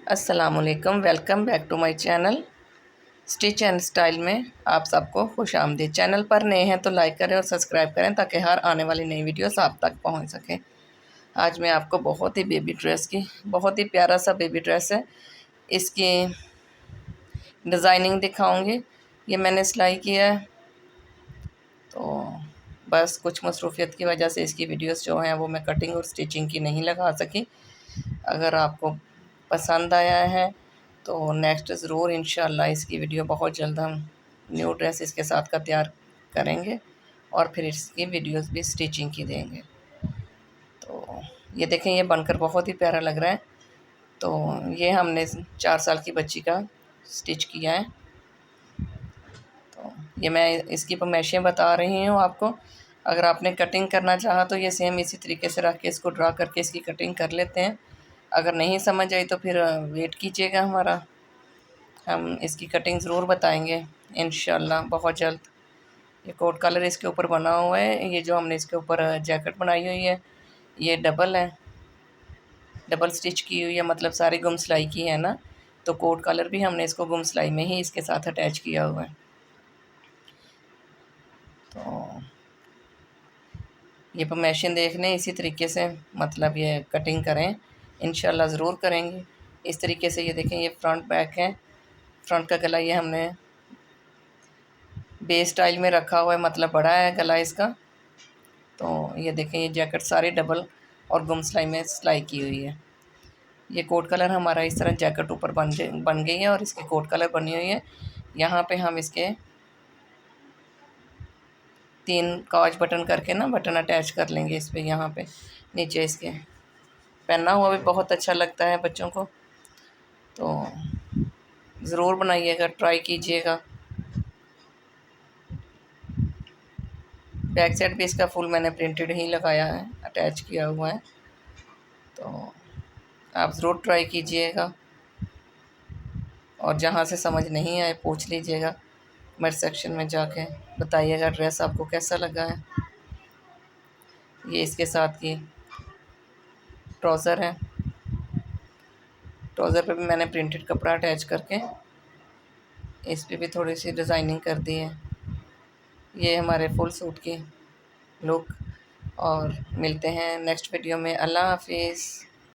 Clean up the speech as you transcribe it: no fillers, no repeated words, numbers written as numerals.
अस्सलामुअलैकुम, welcome back to my channel stitch and style में आप सबको खुशामदीद। चैनल पर नए हैं तो लाइक करें और सब्सक्राइब करें ताकि हर आने वाली नई वीडियोस आप तक पहुंच सके। आज मैं आपको बहुत ही बेबी ड्रेस की बहुत ही प्यारा सा बेबी ड्रेस है, इसकी डिज़ाइनिंग दिखाऊंगी। ये मैंने सिलाई किया है, तो बस कुछ मसरूफियत की वजह से इसकी वीडियोस जो हैं वो मैं कटिंग और स्टिचिंग की नहीं लगा सकी। अगर आपको पसंद आया है तो नेक्स्ट ज़रूर इंशाल्लाह इसकी वीडियो बहुत जल्द हम न्यू ड्रेस इसके साथ का तैयार करेंगे और फिर इसकी वीडियोस भी स्टिचिंग की देंगे। तो ये देखें, ये बनकर बहुत ही प्यारा लग रहा है। तो ये हमने 4 साल की बच्ची का स्टिच किया है। तो ये मैं इसकी पमेशें बता रही हूँ आपको। अगर आपने कटिंग करना चाहा तो ये सेम इसी तरीके से रख के इसको ड्रा करके इसकी कटिंग कर लेते हैं। अगर नहीं समझ आई तो फिर वेट कीजिएगा हमारा, हम इसकी कटिंग ज़रूर बताएंगे इंशाल्लाह बहुत जल्द। ये कोट कलर इसके ऊपर बना हुआ है। ये जो हमने इसके ऊपर जैकेट बनाई हुई है ये डबल है, डबल स्टिच की हुई है, मतलब सारी गुम सिलाई की है ना। तो कोट कलर भी हमने इसको गुम सिलाई में ही इसके साथ अटैच किया हुआ है। तो ये पमेशन देख लें, इसी तरीके से मतलब ये कटिंग करें, इंशाल्लाह ज़रूर करेंगे इस तरीके से। ये देखें, ये फ्रंट बैक है। फ्रंट का गला ये हमने बे स्टाइल में रखा हुआ है, मतलब बड़ा है गला इसका। तो ये देखें, ये जैकेट सारी डबल और गुम सिलाई में सिलाई की हुई है। ये कोट कलर हमारा इस तरह जैकेट ऊपर बन गई है और इसकी कोट कलर बनी हुई है। यहाँ पे हम इसके 3 काज बटन करके ना बटन अटैच कर लेंगे इस पे, यहाँ पे नीचे इसके। पहना हुआ भी बहुत अच्छा लगता है बच्चों को, तो ज़रूर बनाइएगा, ट्राई कीजिएगा। बैक साइड भी इसका फुल मैंने प्रिंटेड ही लगाया है, अटैच किया हुआ है। तो आप ज़रूर ट्राई कीजिएगा और जहाँ से समझ नहीं आए पूछ लीजिएगा कमेंट सेक्शन में जाके, बताइएगा ड्रेस आपको कैसा लगा है। ये इसके साथ की ट्राउज़र है, ट्राउज़र पे भी मैंने प्रिंटेड कपड़ा अटैच करके इस पे भी थोड़ी सी डिज़ाइनिंग कर दी है। ये हमारे फुल सूट की लुक, और मिलते हैं नेक्स्ट वीडियो में। अल्लाह हाफिज़।